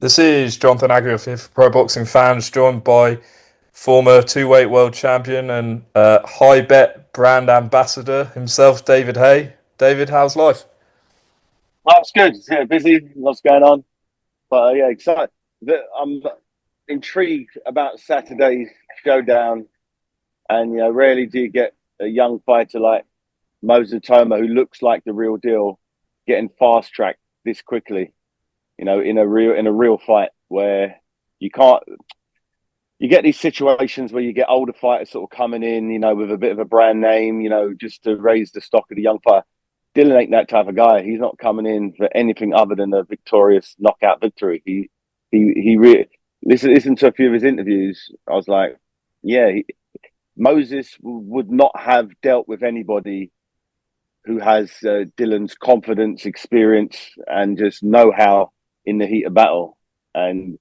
This is Jonathan Aguilar here for Pro Boxing Fans, joined by former two-weight world champion and Highbet brand ambassador himself, David Haye. David, how's life? Life's good. Yeah, busy. Lots going on, but yeah, excited. I'm intrigued about Saturday's showdown, and rarely do you get a young fighter like Moses Itauma, who looks like the real deal, getting fast tracked this quickly. In a real fight where you can't. You get these situations where you get older fighters sort of coming in, with a bit of a brand name, just to raise the stock of the young fighter. Dillian ain't that type of guy. He's not coming in for anything other than a victorious knockout victory. He really listen to a few of his interviews. I was like, yeah, Moses would not have dealt with anybody who has Dylan's confidence, experience, and just know-how in the heat of battle. And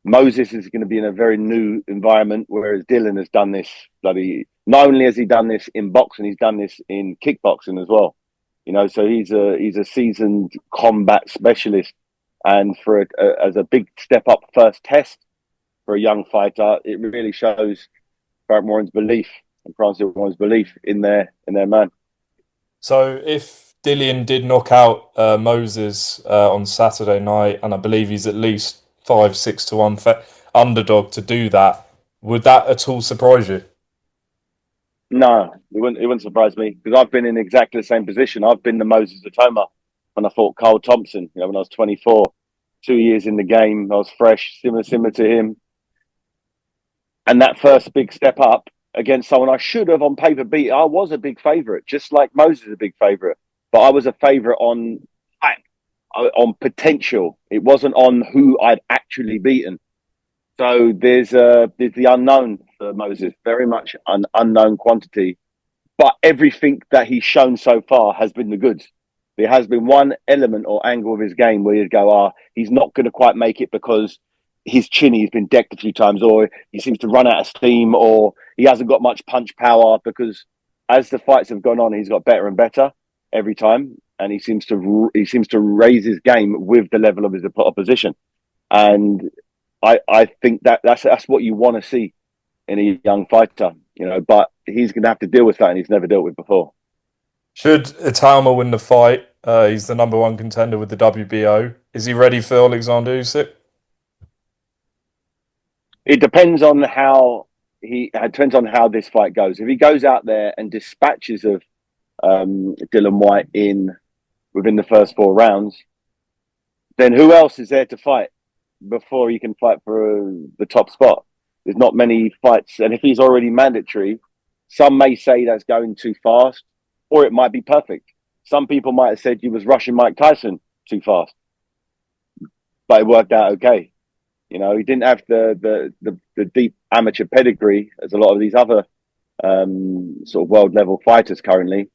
Moses is going to be in a very new environment, whereas Dillian has done this bloody. Not only has he done this in boxing, he's done this in kickboxing as well. So he's a seasoned combat specialist, and as a big step up first test for a young fighter, it really shows Frank Warren's belief and Francis Warren's belief in their man. So, if Dillian did knock out Moses on Saturday night, and I believe he's at least 5-6 to 1 underdog to do that, would that at all surprise you? No, it wouldn't surprise me because I've been in exactly the same position. I've been the Moses Itauma when I fought Carl Thompson, when I was 24, 2 years in the game. I was fresh, similar to him. And that first big step up against someone I should have on paper beat. I was a big favourite, just like Moses is a big favourite. But I was a favourite on hype, on potential. It wasn't on who I'd actually beaten. So there's the unknown for Moses, very much an unknown quantity. But everything that he's shown so far has been the goods. There has been one element or angle of his game where you'd go, he's not going to quite make it because his chinny has been decked a few times, or he seems to run out of steam, or he hasn't got much punch power. Because as the fights have gone on, he's got better and better every time, and he seems to raise his game with the level of his opposition. And I think that's what you want to see in a young fighter, but he's going to have to deal with that, and he's never dealt with before. Should Itauma win the fight, he's the number one contender with the WBO. Is he ready for Oleksandr Usyk? It depends on how this fight goes. If he goes out there and dispatches of Dillian Whyte within the first 4 rounds, then who else is there to fight before he can fight for the top spot? There's not many fights, and if he's already mandatory, some may say that's going too fast, or it might be perfect. Some people might have said he was rushing Mike Tyson too fast, but it worked out okay. He didn't have the deep amateur pedigree as a lot of these other sort of world level fighters currently.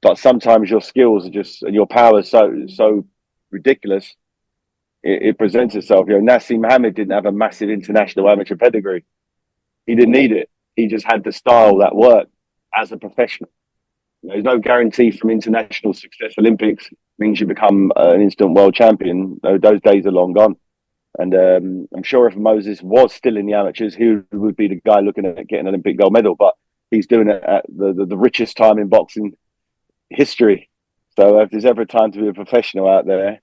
But sometimes your skills are just and your power is so ridiculous. It presents itself. Nassim Mohammed didn't have a massive international amateur pedigree. He didn't need it. He just had the style that worked as a professional. There's no guarantee from international success. Olympics means you become an instant world champion. Those days are long gone. And I'm sure if Moses was still in the amateurs, he would be the guy looking at getting an Olympic gold medal. But he's doing it at the richest time in boxing history. So if there's ever a time to be a professional out there,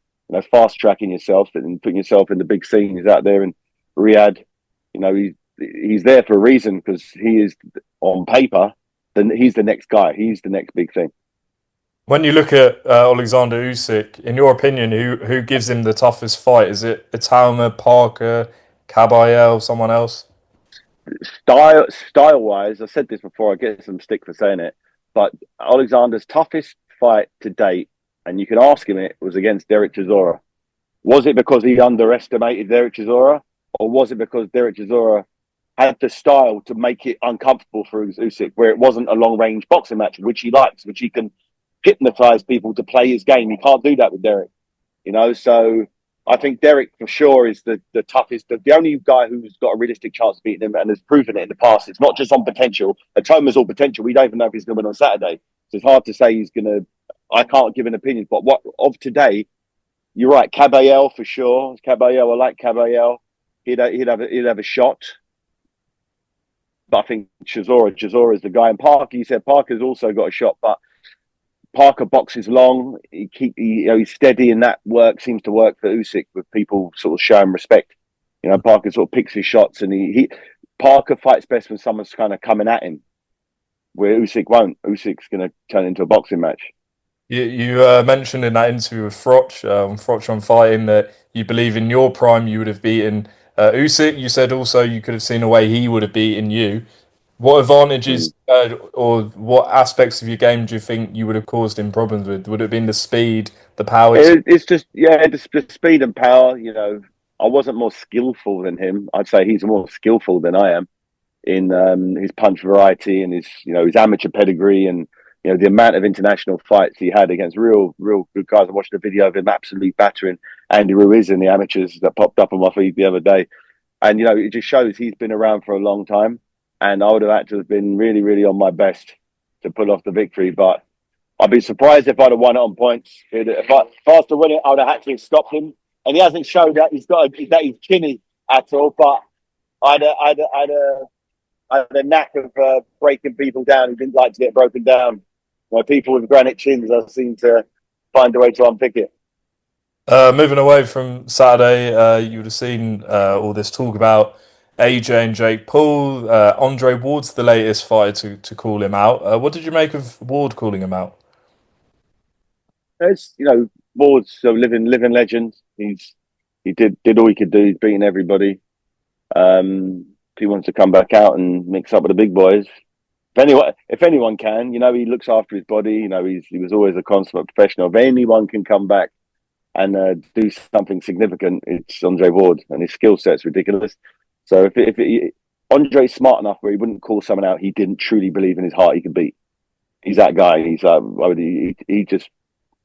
fast tracking yourself and putting yourself in the big scenes out there in Riyadh, he's there for a reason because he is on paper. Then he's the next guy. He's the next big thing. When you look at Oleksandr Usyk, in your opinion, who gives him the toughest fight? Is it Itauma, Parker, Kabayel, someone else? Style wise, I said this before. I get some stick for saying it, but Alexander's toughest fight to date, and you can ask him it, was against Derek Chisora. Was it because he underestimated Derek Chisora, or was it because Derek Chisora had the style to make it uncomfortable for Usyk, where it wasn't a long range boxing match, which he likes, which he can hypnotize people to play his game. He can't do that with Derek, So I think Derek for sure is the toughest, the only guy who's got a realistic chance of beating him and has proven it in the past. It's not just on potential. Atoma's all potential. We don't even know if he's going to win on Saturday. So it's hard to say he's going to. I can't give an opinion, but what of today, you're right, Caballel for sure. Caballel, I like Caballel. He'd have a shot. But I think Chisora is the guy. And Parker, you said Parker's also got a shot, but Parker boxes long. He's steady, and that seems to work for Usyk with people sort of showing respect. Parker sort of picks his shots, and he Parker fights best when someone's kind of coming at him, where Usyk won't. Usyk's going to turn into a boxing match. You mentioned in that interview with Froch on Fighting, that you believe in your prime you would have beaten Usyk. You said also you could have seen a way he would have beaten you. What Mm. advantages or what aspects of your game do you think you would have caused him problems with? Would it have been the speed, the power? It's just the speed and power. I wasn't more skillful than him. I'd say he's more skillful than I am in his punch variety and his amateur pedigree and the amount of international fights he had against real good guys. I watched a video of him absolutely battering Andy Ruiz in the amateurs that popped up on my feed the other day, and it just shows he's been around for a long time. And I would have had to have been really, really on my best to pull off the victory, but I'd be surprised if I'd have won it on points. If I was to win it, I would have had to have stopped him. And he hasn't shown that he's chinny at all. But I had a knack of breaking people down who didn't like to get broken down. People with granite chins, I seem to find a way to unpick it. Moving away from Saturday, you would have seen all this talk about AJ and Jake Paul. Andre Ward's the latest fighter to call him out. What did you make of Ward calling him out? It's Ward's a living legend. He did all he could do. He's beaten everybody. If he wants to come back out and mix up with the big boys, if anyone can, he looks after his body. He was always a consummate professional. If anyone can come back and do something significant, it's Andre Ward, and his skill set's ridiculous. So if Andre's smart enough where he wouldn't call someone out he didn't truly believe in his heart he could beat. He's that guy. He's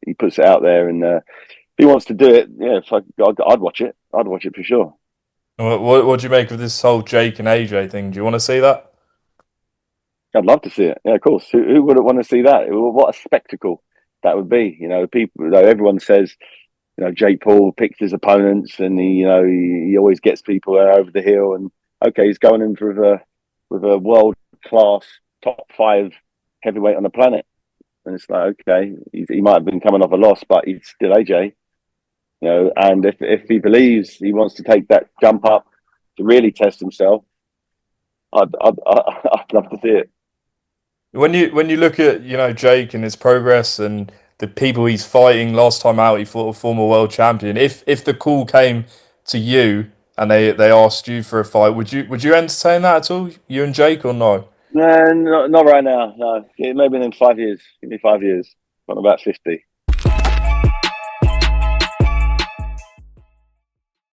he puts it out there, and if he wants to do it, yeah, I'd watch it. I'd watch it for sure. What do you make of this whole Jake and AJ thing? Do you want to see that? I'd love to see it. Yeah, of course. Who wouldn't want to see that? What a spectacle that would be. People. Everyone says, Jake Paul picks his opponents, and he always gets people over the hill. And okay, he's going in with a world class top 5 heavyweight on the planet. And it's like, okay, he might have been coming off a loss, but he's still AJ. And if he believes he wants to take that jump up to really test himself, I'd love to see it. When you look at Jake and his progress and the people he's fighting, last time out he fought a former world champion. If the call came to you and they asked you for a fight, would you entertain that at all? You and Jake, or no? No, not right now. No, maybe in 5 years. Give me 5 years. I'm about 50.